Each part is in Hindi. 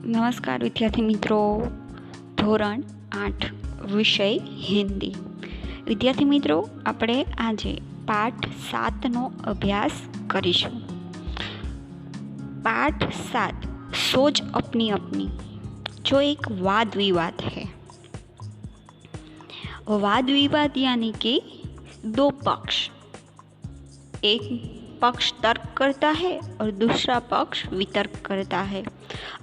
નમસ્કાર વિદ્યાર્થી મિત્રો, ધોરણ 8 વિષય હિન્દી. વિદ્યાર્થી મિત્રો, આપણે આજે પાઠ 7નો અભ્યાસ કરીશું. पाठ 7 सोच अपनी अपनी. जो एक वाद विवाद है. वाद विवाद यानी कि दो पक्ष, एक पक्ष तर्क करता है और दूसरा पक्ष वितर्क करता है.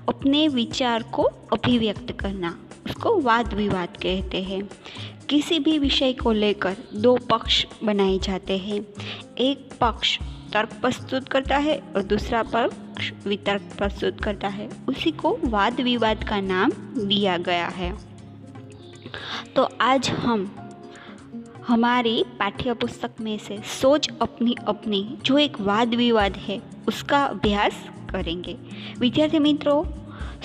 अपने विचार को अभिव्यक्त करना, उसको वाद विवाद कहते हैं. किसी भी विषय को लेकर दो पक्ष बनाए जाते हैं. एक पक्ष तर्क प्रस्तुत करता है और दूसरा पक्ष वितर्क प्रस्तुत करता है. उसी को वाद विवाद का नाम दिया गया है. तो आज हम हमारी पाठ्य पुस्तक में से सोच अपनी अपनी, जो एक वाद विवाद है, उसका अभ्यास करेंगे. विद्यार्थी मित्रों,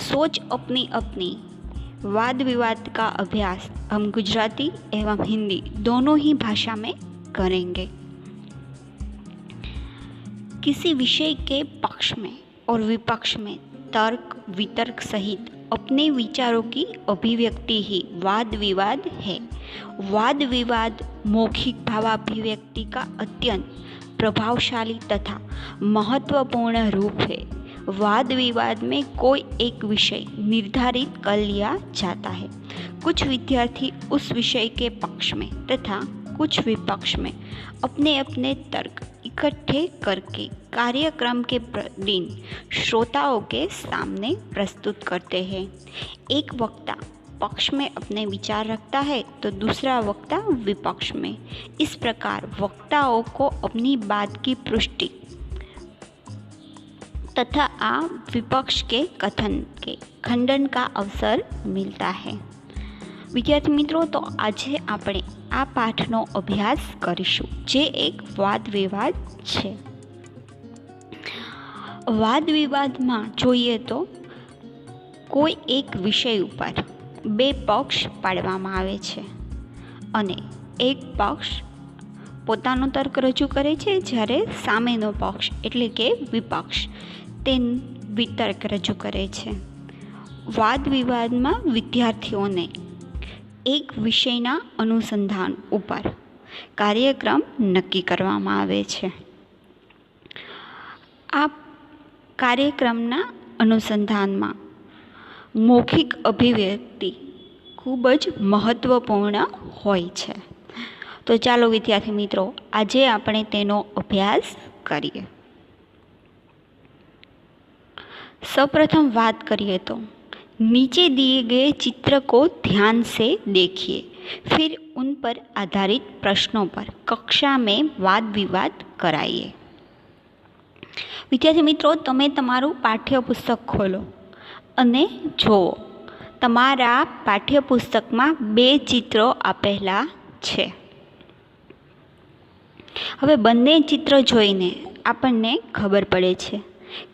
सोच अपनी अपनी वाद विवाद का अभ्यास हम गुजराती एवं हिंदी दोनों ही भाषा में करेंगे. किसी विषय के पक्ष में और विपक्ष में तर्क वितर्क सहित अपने विचारों की अभिव्यक्ति ही वाद विवाद है. वाद विवाद मौखिक भावाभिव्यक्ति का अत्यंत प्रभावशाली तथा महत्वपूर्ण रूप है. वाद विवाद में कोई एक विषय निर्धारित कर लिया जाता है. कुछ विद्यार्थी उस विषय के पक्ष में तथा कुछ विपक्ष में अपने अपने तर्क इकट्ठे करके कार्यक्रम के दिन श्रोताओं के सामने प्रस्तुत करते हैं. एक वक्ता पक्ष में अपने विचार रखता है तो दूसरा वक्ता विपक्ष में. इस प्रकार वक्ताओं को अपनी बात की पुष्टि तथा विपक्ष के कथन के खंडन का अवसर मिलता है. विद्यार्थी मित्रों, तो આજે આપણે આ પાઠનો અભ્યાસ કરીશું, જે એક વાદ વિવાદ છે. વાદ વિવાદમાં જોઈએ તો કોઈ એક વિષય ઉપર બે પક્ષ પાડવામાં આવે છે અને એક પક્ષ પોતાનો તર્ક રજૂ કરે છે, જ્યારે સામેનો પક્ષ એટલે કે વિપક્ષ તે વિતર્ક રજૂ કરે છે. વાદ વિવાદમાં વિદ્યાર્થીઓને એક વિષયના અનુસંધાન ઉપર કાર્યક્રમ નક્કી કરવામાં આવે છે. આ કાર્યક્રમના અનુસંધાનમાં મૌખિક અભિવ્યક્તિ ખૂબ જ મહત્વપૂર્ણ હોય છે. તો ચાલો વિદ્યાર્થી મિત્રો, આજે આપણે તેનો અભ્યાસ કરીએ. સૌપ્રથમ વાત કરીએ તો नीचे दिए गए चित्र को ध्यान से देखिए, फिर उन पर आधारित प्रश्नों पर कक्षा में वाद विवाद कराइए. विद्यार्थी मित्रों, તમે તમારું પાઠ્યપુસ્તક ખોલો અને જુઓ. તમારા પાઠ્યપુસ્તકમાં બે ચિત્રો આપેલા છે. હવે બંને ચિત્ર જોઈને આપણને ખબર પડે છે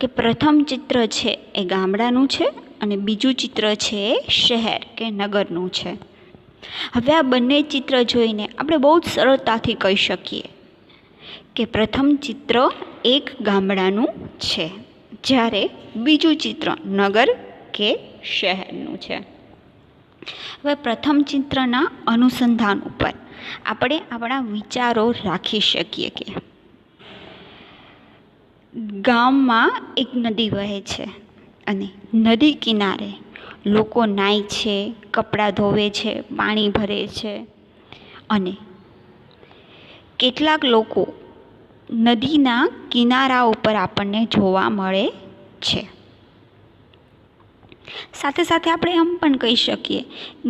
કે પ્રથમ ચિત્ર છે એ ગામડાનું છે અને બીજું ચિત્ર છે એ શહેર કે નગરનું છે. હવે આ બંને ચિત્ર જોઈને આપણે બહુ જ સરળતાથી કહી શકીએ કે પ્રથમ ચિત્ર એક ગામડાનું છે, જ્યારે બીજું ચિત્ર નગર કે શહેરનું છે. હવે પ્રથમ ચિત્રના અનુસંધાન ઉપર આપણે આપણા વિચારો રાખી શકીએ કે ગામમાં એક નદી વહે છે અને નદી કિનારે લોકો નાય છે, કપડાં ધોવે છે, પાણી ભરે છે અને કેટલાક લોકો નદીના કિનારા ઉપર આપણને જોવા મળે છે. સાથે સાથે આપણે એમ પણ કહી શકીએ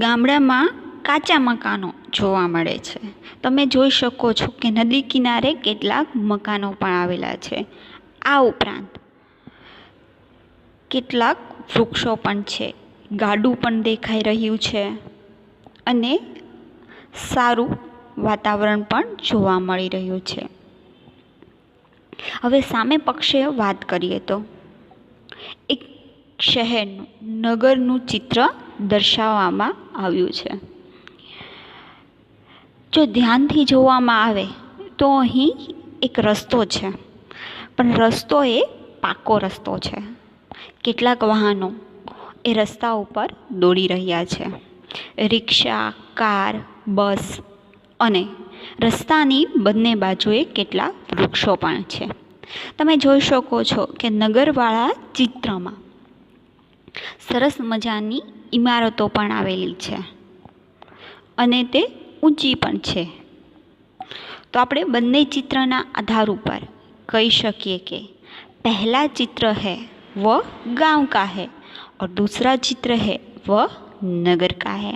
ગામડામાં કાચા મકાનો જોવા મળે છે. તમે જોઈ શકો છો કે નદી કિનારે કેટલાક મકાનો પણ આવેલા છે. આ ઉપરાંત કેટલાક વૃક્ષો પણ છે, ગાડું પણ દેખાઈ રહ્યું છે અને સારું વાતાવરણ પણ જોવા મળી રહ્યું છે. હવે સામે પક્ષે વાત કરીએ તો એક શહેરનું નગરનું ચિત્ર દર્શાવવામાં આવ્યું છે. જો ધ્યાનથી જોવામાં આવે તો અહીં એક રસ્તો છે, પણ રસ્તો એ પાકો રસ્તો છે. કેટલાક વાહનો એ રસ્તા ઉપર દોડી રહ્યા છે. રિક્ષા, કાર, બસ અને રસ્તાની બંને બાજુએ કેટલા વૃક્ષો પણ છે. તમે જોઈ શકો છો કે નગરવાળા ચિત્રમાં સરસ મજાની ઇમારતો પણ આવેલી છે અને તે ઊંચી પણ છે. તો આપણે બંને ચિત્રના આધાર ઉપર કહી શકીએ કે पहला चित्र है वह गांव का है और दूसरा चित्र है वह नगर का है.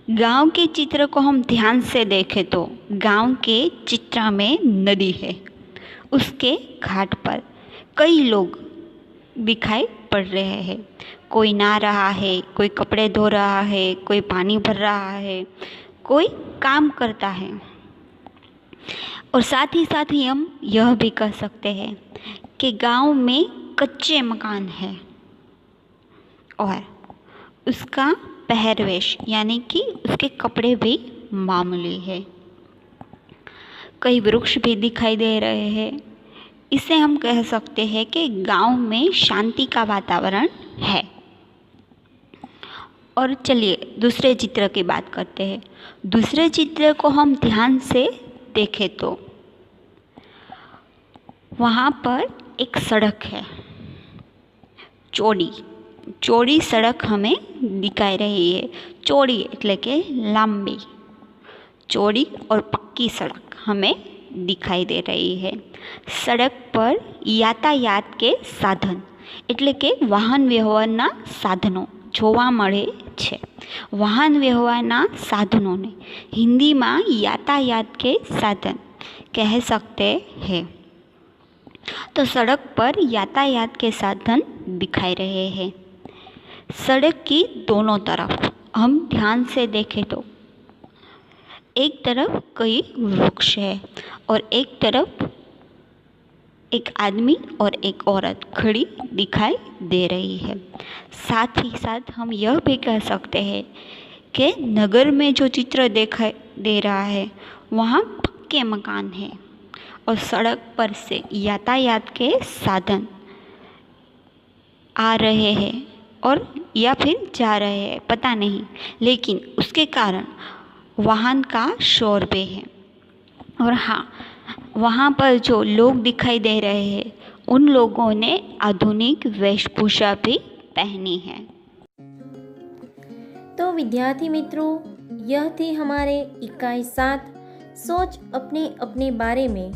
गांव के चित्र को हम ध्यान से देखें तो गांव के चित्र में नदी है. उसके घाट पर कई लोग दिखाई पड़ रहे हैं. कोई नहा रहा है, कोई कपड़े धो रहा है, कोई पानी भर रहा है, कोई काम करता है. और साथ ही हम यह भी कह सकते हैं कि गांव में कच्चे मकान है और उसका पहरवेश यानी कि उसके कपड़े भी मामूली है. कई वृक्ष भी दिखाई दे रहे हैं. इसे हम कह सकते हैं कि गांव में शांति का वातावरण है. और चलिए दूसरे चित्र की बात करते हैं. दूसरे चित्र को हम ध्यान से देखें तो वहाँ पर एक सड़क है. चौड़ी सड़क हमें दिखाई रही है. चौड़ी એટલે કે લાંબી, चौड़ी और पक्की सड़क हमें दिखाई दे रही है. सड़क पर यातायात के साधन એટલે કે વાહન વ્યવહારના સાધનો જોવા મળે છે. વાહન વ્યવહારના સાધનોને હિન્દીમાં यातायात के साधन कह सकते हैं. तो सड़क पर यातायात के साधन दिखाई रहे हैं. सड़क की दोनों तरफ हम ध्यान से देखें तो एक तरफ कई वृक्ष है और एक तरफ एक आदमी और एक औरत खड़ी दिखाई दे रही है. साथ ही साथ हम यह भी कह सकते हैं कि नगर में जो चित्र दिखाई दे रहा है वहाँ पक्के मकान हैं और सड़क पर से यातायात के साधन आ रहे हैं और या फिर जा रहे हैं, पता नहीं, लेकिन उसके कारण वाहन का शोर भी है. और हाँ, वहाँ पर जो लोग दिखाई दे रहे हैं उन लोगों ने आधुनिक वेशभूषा भी पहनी है. तो विद्यार्थी मित्रों, यह थी हमारे इकाई 7 सोच अपने अपने बारे में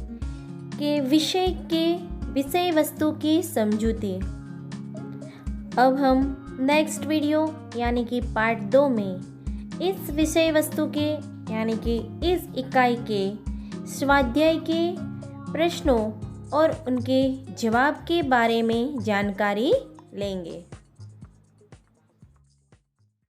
के विषय वस्तु की समझूती. अब हम नेक्स्ट वीडियो यानी कि पार्ट 2 में इस विषय वस्तु के यानी कि इस इकाई के स्वाध्याय के प्रश्नों और उनके जवाब के बारे में जानकारी लेंगे.